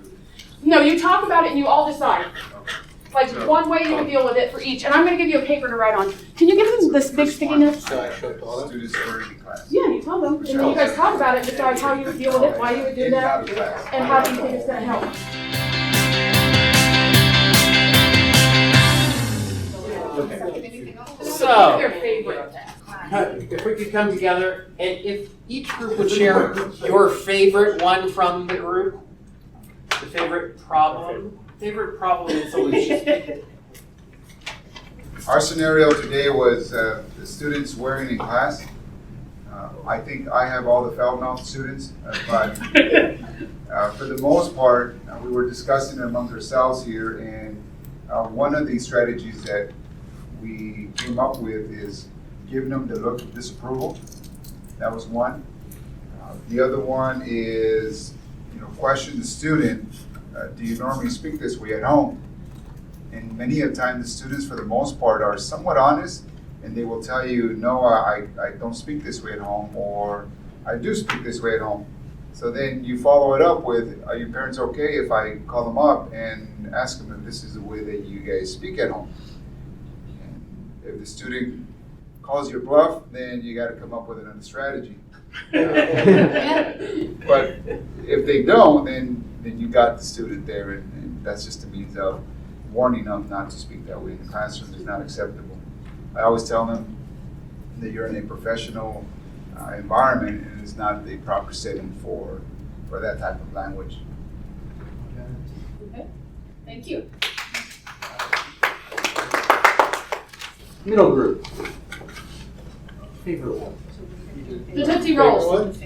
No, you talk about it and you all decide. Okay. Like one way you would deal with it for each. And I'm going to give you a paper to write on. Can you give them this big sticky note? So I showed all of them. Students who are in class. Yeah, you tell them. And then you guys talk about it, decide how you would deal with it, why you would do In and out that, of class. and how do you think it's going to help. So, Their favorite. if we could come together, and if each group would share your favorite one from the group, the favorite problem and solution. Our scenario today was the students wearing in class. I think I have all the foul-mouthed students, but for the most part, we were discussing among ourselves here, and one of the strategies that we came up with is giving them the look of disapproval. That was one. The other one is, question the student, do you normally speak this way at home? And many of the time, the students, for the most part, are somewhat honest, and they will tell you, no, I don't speak this way at home, or I do speak this way at home. So then you follow it up with, are your parents okay if I call them up and ask them if this is the way that you guys speak at home? And if the student calls your bluff, then you got to come up with another strategy. But if they don't, then you got the student there, and that's just a means of warning them not to speak that way in the classroom is not acceptable. I always tell them that you're in a professional environment and it's not the proper setting for that type of language. Okay, thank you. Middle group. Favorite one. The Tootsie Rolls.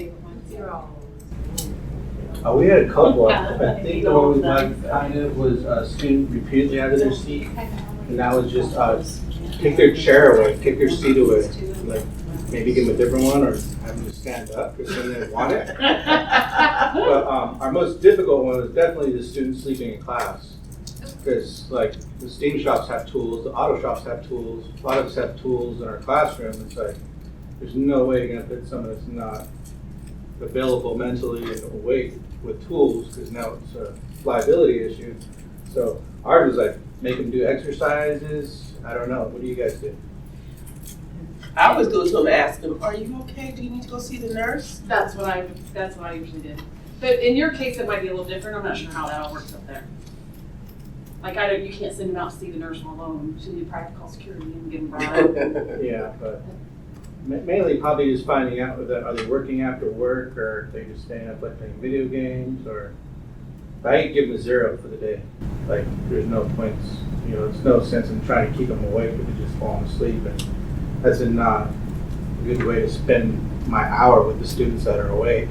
We had a couple. I think the one we liked kind of was student repeatedly out of their seat, and that was just kick their chair away, kick their seat away, like maybe give them a different one or have them just stand up because then they want it. But our most difficult one was definitely the students sleeping in class, because like the steam shops have tools, the auto shops have tools, a lot of us have tools in our classroom. It's like there's no way you're gonna put someone that's not available mentally and awake with tools, because now it's a liability issue. So ours is like, make them do exercises. I don't know. What do you guys do? I always go to them and ask them, are you okay? Do you need to go see the nurse? That's what I usually did. But in your case, it might be a little different. I'm not sure how that all works up there. Like, you can't send them out to see the nurse alone. So you probably have to call security and get them brought up. Yeah, but mainly probably just finding out whether are they working after work or they just staying up like playing video games or. I give them a 0 for the day. Like, there's no points, there's no sense in trying to keep them awake if they're just falling asleep. And that's not a good way to spend my hour with the students that are awake.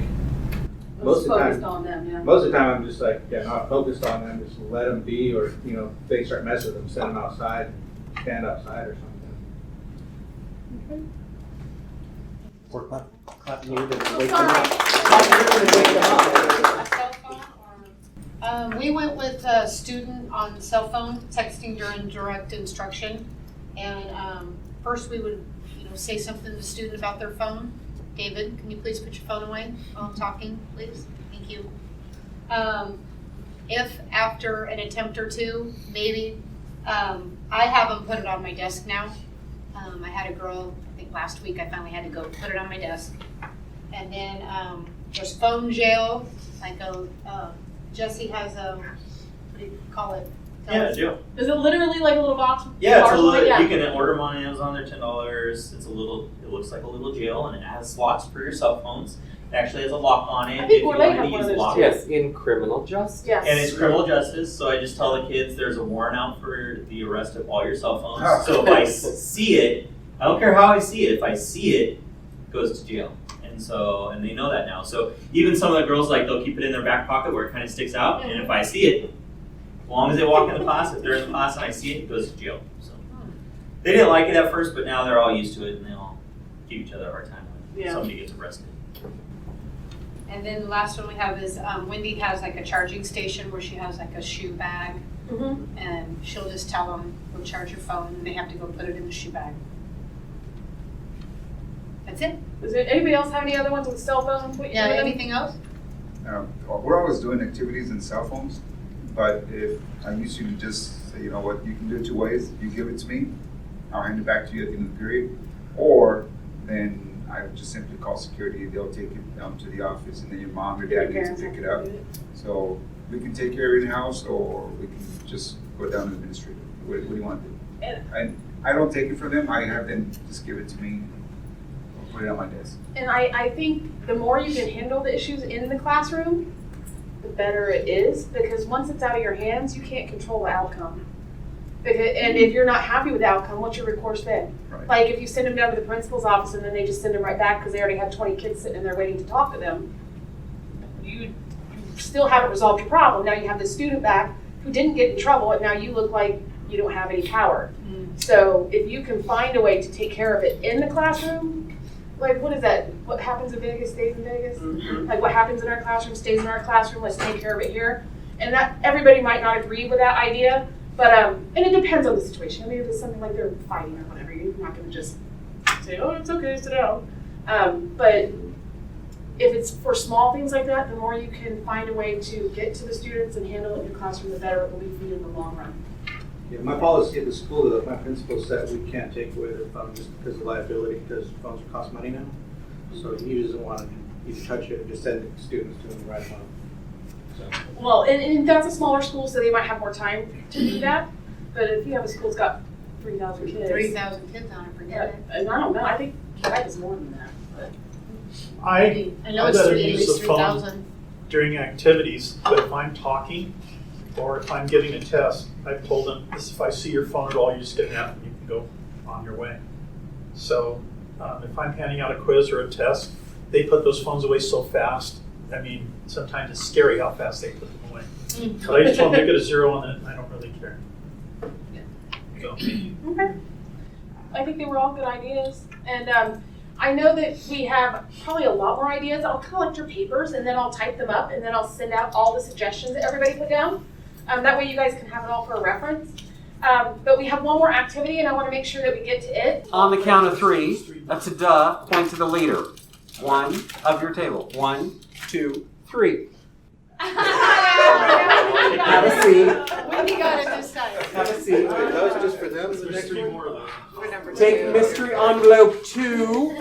Most of the time, on them, yeah. most of the time I'm just like, not focused on them, just let them be, or, if they start messing with them, send them outside, stand outside or something. Or clap you to wake them Sorry. up. Clap you to wake them up. Cell phone or? We went with a student on cell phone, texting during direct instruction. And first we would, say something to the student about their phone. David, can you please put your phone away while I'm talking, please? Thank you. If after an attempt or two, maybe, I have them put it on my desk now. I had a girl, I think last week, I finally had to go put it on my desk. And then there's phone jail, like Jesse has what do you call it? Yeah, jail. Is it literally like a little box? Yeah, it's a parcel? little. Yeah. You can order them on Amazon. They're $10. It's a little. It looks like a little jail, and it has slots for your cell phones. It actually has a lock on it. I think if we're you like wanted have to one of use those lock. too. Yes, in criminal justice. Yes. And it's criminal justice, so I just tell the kids there's a warrant out for the arrest of all your cell phones. So if I see it, I don't care how I see it. If I see it, it goes to jail. And they know that now. So even some of the girls, like, they'll keep it in their back pocket where it kind of sticks out. And if I see it, as long as they walk in the class, if they're in the class and I see it, it goes to jail. So they didn't like it at first, but now they're all used to it and they all give each other a hard time when somebody gets arrested. And then the last one we have is Wendy has like a charging station where she has like a shoe bag. Mm-hmm. And she'll just tell them, go charge your phone, and they have to go put it in the shoe bag. That's it. Does anybody else have any other ones with cell phones? Yeah, anything else? We're always doing activities in cell phones, but if I usually just say, you know what, you can do it 2 ways. You give it to me, I'll hand it back to you at the end of the period, or then I would just simply call security. They'll take it down to the office, and then your mom or dad needs to pick it up. So we can take care of it in house, or we can just go down to the administrator. What do you want to do? I don't take it from them. I have them just give it to me. Put it on my desk. And I think the more you can handle the issues in the classroom, the better it is, because once it's out of your hands, you can't control the outcome. And if you're not happy with the outcome, what's your recourse then? Right. Like if you send them down to the principal's office and then they just send them right back because they already have 20 kids sitting in there waiting to talk to them, you still haven't resolved your problem. Now you have the student back who didn't get in trouble, and now you look like you don't have any power. So if you can find a way to take care of it in the classroom, like, what is that? What happens in Vegas stays in Vegas? Mm-hmm. Like, what happens in our classroom stays in our classroom. Let's take care of it here. And that everybody might not agree with that idea, but and it depends on the situation. I mean, if it's something like they're fighting or whatever, you're not going to just say, "Oh, it's okay, sit down." But if it's for small things like that, the more you can find a way to get to the students and handle it in your classroom, the better it will be for you in the long run. Yeah, my policy at the school, though, my principal said we can't take away their phone just because of liability, because phones cost money now. So he doesn't want you to touch it and just send the students to him right home. So. Well, and that's a smaller school, so they might have more time to do that. But if you have a school that's got 3,000 kids. 3,000 kids on it, forget it. And I don't know, I think that is more than that. But. I know it's better at use least the phone 3,000. during activities, but if I'm talking or if I'm giving a test, I've told them, if I see your phone at all, you just get an F and you can go on your way. So if I'm handing out a quiz or a test, they put those phones away so fast. I mean, sometimes it's scary how fast they put them away. But I just want to make it a 0 on it. I don't really care. So. Okay. I think they were all good ideas. And I know that we have probably a lot more ideas. I'll collect your papers and then I'll type them up and then I'll send out all the suggestions that everybody put down. That way you guys can have it all for a reference. But we have one more activity and I want to make sure that we get to it. On the count of 3, that's a duh, point to the leader. 1 of your table. 1, 2, 3. Have a seat. Wendy take mystery envelope 2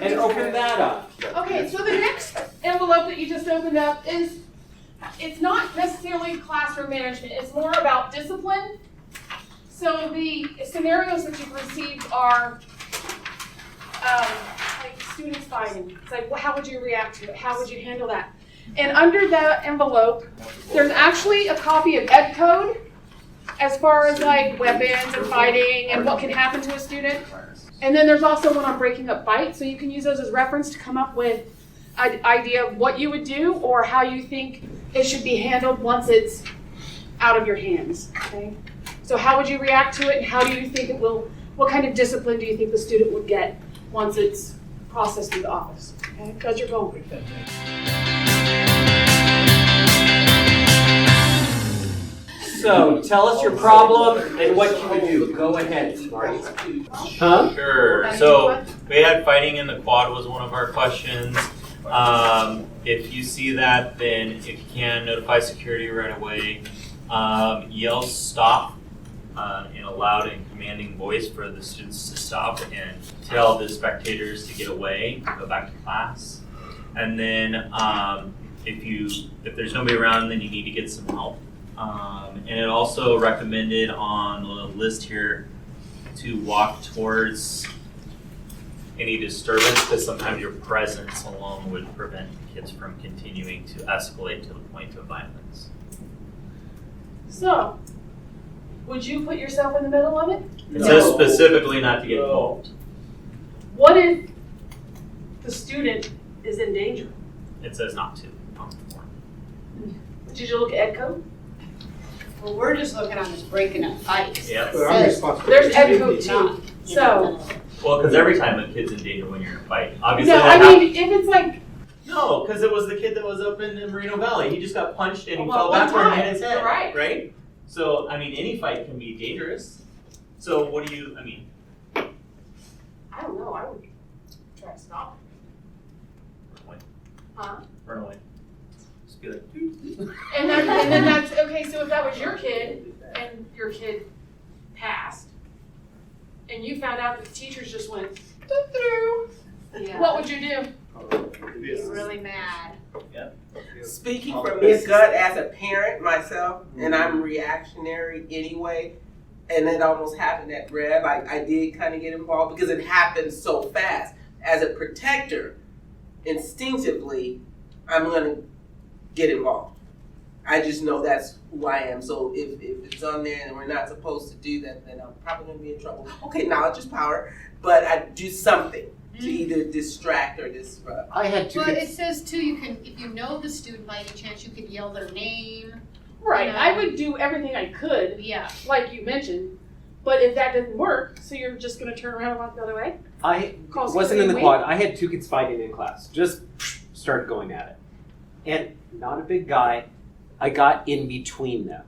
and open that up. Okay, so the next envelope that you just opened up is, it's not necessarily classroom management, it's more about discipline. So the scenarios that you've received are like students fighting. It's like, well, how would you react to it? How would you handle that? And under that envelope, there's actually a copy of Ed Code as far as like weapons and fighting and what can happen to a student. And then there's also one on breaking up fights, so you can use those as reference to come up with an idea of what you would do or how you think it should be handled once it's out of your hands, okay? So how would you react to it and how do you think it will, what kind of discipline do you think the student would get once it's processed through the office, okay? That's your goal. So tell us your problem and what you would do. Go ahead, Smarty. Huh? Sure. So we had fighting in the quad was one of our questions. If you see that, then if you can, notify security right away. Yell stop in a loud and commanding voice for the students to stop and tell the spectators to get away, go back to class. And then if there's nobody around, then you need to get some help. And it also recommended on the list here to walk towards any disturbance, because sometimes your presence alone would prevent kids from continuing to escalate to the point of violence. So, would you put yourself in the middle of it? It says specifically not to get involved. What if the student is in danger? It says not to. Did you look at Ed Code? Well, we're just looking on this breaking up fights. Yep. There's Ed Code too. So, Well, because every time a kid's in danger when you're in a fight, obviously. no, that I mean, if it's like, No, because it was the kid that was up in Moreno Valley. He just got punched and he Well, fell one backward and time, hit his head. you're right. Right? So, I mean, any fight can be dangerous. So, what do you, I don't know, I would try to stop it. Run away. Huh? Run away. Just be like, And then that's, okay, so if that was your kid and your kid passed and you found out that the teachers just went, doo-doo, Yeah. what would you do? Be really mad. Speaking from the gut as a parent myself, and I'm reactionary anyway, and it almost happened at Rev, I did kind of get involved because it happened so fast. As a protector, instinctively, I'm going to get involved. I just know that's who I am. So if it's on there and we're not supposed to do that, then I'm probably going to be in trouble. Okay, knowledge is power, but I do something to either distract or disrupt. I had two Well, kids. it says too, you can, if you know the student by any chance, you could yell their name. Right, No. I would do everything I could, Yeah. like you mentioned, but if that didn't work, so you're just gonna turn around and walk the other way? I Call wasn't in the security quad. I had two kids fighting in class. Just started going at it. And not a big guy. I got in between them.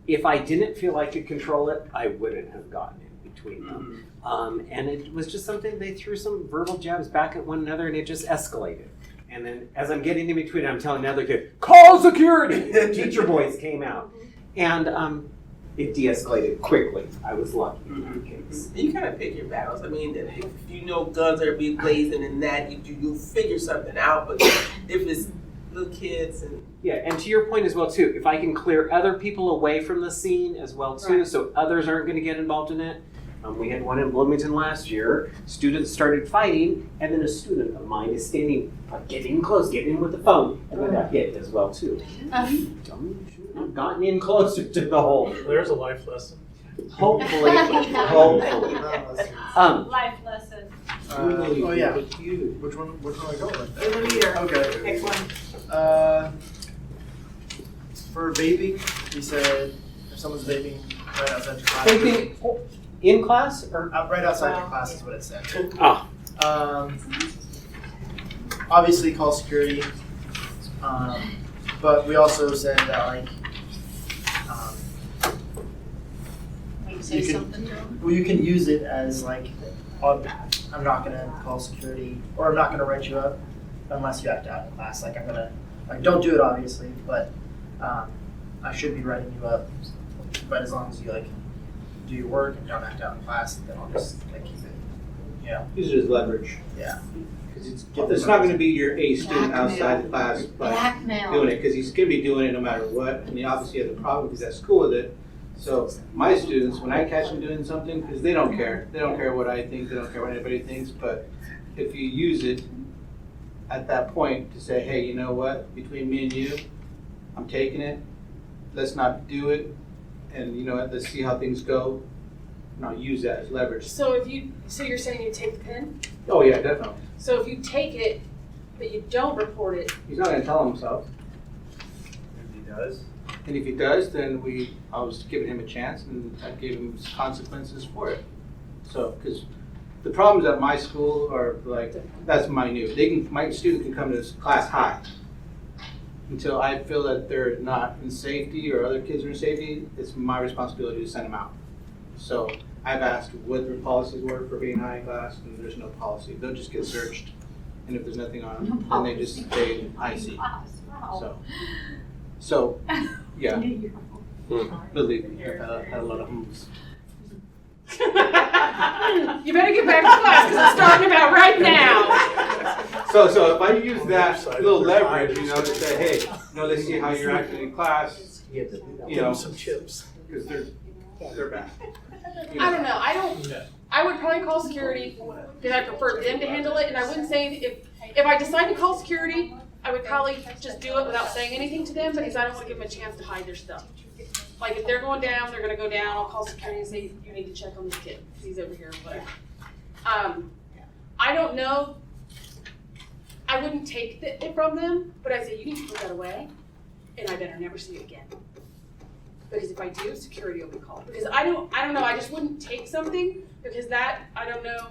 If I didn't feel I could control it, I wouldn't have gotten in between them. And it was just something, they threw some verbal jabs back at one another and it just escalated. And then as I'm getting in between, I'm telling another kid, call security! Teacher boys came out. And it de-escalated quickly. I was lucky in that case. You kind of pick your battles. I mean, if you know guns are be blazing and that, you'll figure something out. But if it's little kids and Yeah, and to your point as well too, if I can clear other people away from the scene as well too, so others aren't going to get involved in it. We had one in Bloomington last year. Students started fighting, and then a student of mine is standing, getting close, getting in with the phone, and then got hit as well too. Dummy, shouldn't have gotten in closer to the hole. There's a life lesson. Hopefully, hopefully. Life lesson. Oh yeah. Which one I go with? In the meter. Okay. Next one. For vaping, he said if someone's vaping right outside your class. Vaping in class or right outside your class is what it said. Oh. Obviously call security. But we also said that like Say you can, something to them. well, you can use it as like, I'm not gonna call security, or I'm not gonna write you up unless you act out in class. Like I'm gonna, like don't do it obviously, but I should be writing you up. But as long as you like do your work and don't act out in class, then I'll just like keep it. Yeah. Use it as leverage. Yeah. Because it's not going to be your A student outside the class by Blackmail. doing it, because he's going to be doing it no matter what, and he obviously has a problem because he's at school with it. So my students, when I catch them doing something, because they don't care what I think, they don't care what anybody thinks, but if you use it at that point to say, hey, you know what, between me and you, I'm taking it, let's not do it, and you know what, let's see how things go, and I'll use that as leverage. So you're saying you take the pen? Oh yeah, definitely. So if you take it, but you don't report it, He's not going to tell himself. If he does. And if he does, then I was giving him a chance, and I gave him consequences for it. So, because the problems at my school are like, that's minute. My student can come to this class high. Until I feel that they're not in safety or other kids are in safety, it's my responsibility to send them out. So I've asked what their policies were for being high in class, and there's no policy. They'll just get searched, and if there's nothing on them, then they just stay IC. So, yeah. Believe me, I've had a lot of homes. you better get back to class because it's starting about right now. So if I use that little leverage, you know, to say, hey, let's see how you're acting in class, you know, some chips. because they're bad. I don't know. I would probably call security because I prefer them to handle it, and I wouldn't say if I decide to call security, I would probably just do it without saying anything to them because I don't want to give them a chance to hide their stuff. Like if they're going down, they're going to go down. I'll call security and say you need to check on this kid. He's over here or whatever. I don't know. I wouldn't take it from them, but I'd say you need to put that away, and I better never see it again. Because if I do, security will be called. Because I don't know. I just wouldn't take something because that I don't know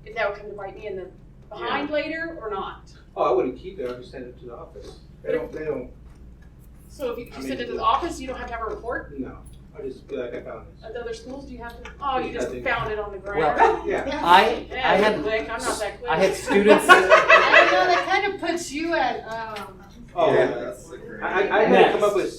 if that would come to bite me in the behind later or not. Oh, I wouldn't keep it. I would just send it to the office. They don't. So if you send it to the office, you don't have to have a report? No. I just feel like I found this. At the other schools, do you have to? Oh, you just found it on the ground. Well, yeah. I'm not that quick. I had students. I don't know, that kind of puts you at, Oh, Yeah. I had to come up with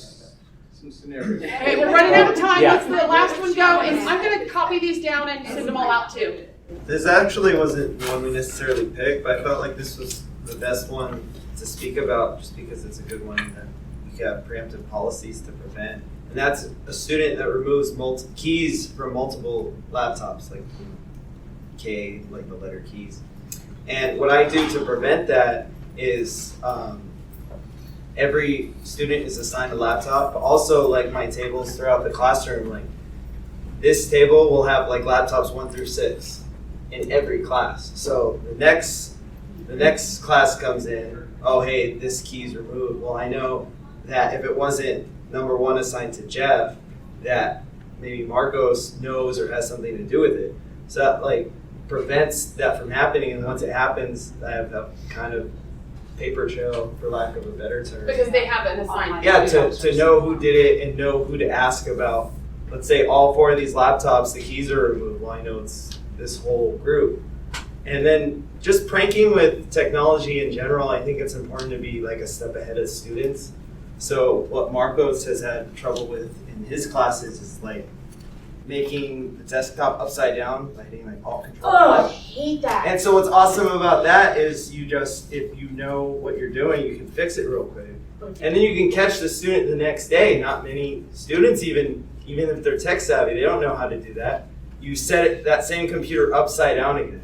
some scenarios. Okay, we're running out of time. Yeah. Let's the last one go, and I'm gonna copy these down and send them all out too. This actually wasn't one we necessarily picked, but I felt like this was the best one to speak about just because it's a good one that we got preemptive policies to prevent. And that's a student that removes keys from multiple laptops, like K, like the letter keys. And what I do to prevent that is every student is assigned a laptop, but also like my tables throughout the classroom, like this table will have like laptops 1 through 6 in every class. So the next class comes in, oh hey, this key's removed. Well, I know that if it wasn't number 1 assigned to Jeff, that maybe Marcos knows or has something to do with it. So that like prevents that from happening, and once it happens, I have that kind of paper trail, for lack of a better term. Because they have an assignment. Yeah, to know who did it and know who to ask about. Let's say all 4 of these laptops, the keys are removed. Well, I know it's this whole group. And then just pranking with technology in general, I think it's important to be like a step ahead of students. So what Marcos has had trouble with in his classes is like making the desktop upside down by hitting like alt control. oh, I hate that. And so what's awesome about that is you just, if you know what you're doing, you can fix it real quick. And then you can catch the student the next day. Not many students even if they're tech savvy, they don't know how to do that. You set that same computer upside down again.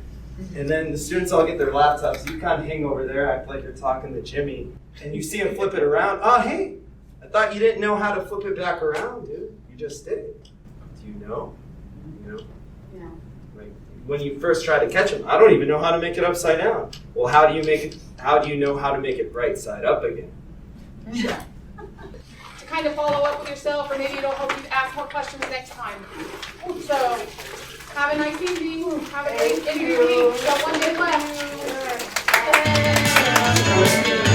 And then the students all get their laptops. You kind of hang over there, act like you're talking to Jimmy, and you see him flip it around. Oh, hey, I thought you didn't know how to flip it back around, dude. You just did it. Do you know? You know? Yeah. Like when you first try to catch them, I don't even know how to make it upside down. Well, how do you know how to make it right side up again? To kind of follow up with yourself, or maybe you don't hope you ask more questions next time. So, have a nice evening. Have a great interview. You got 1 day left. Yay.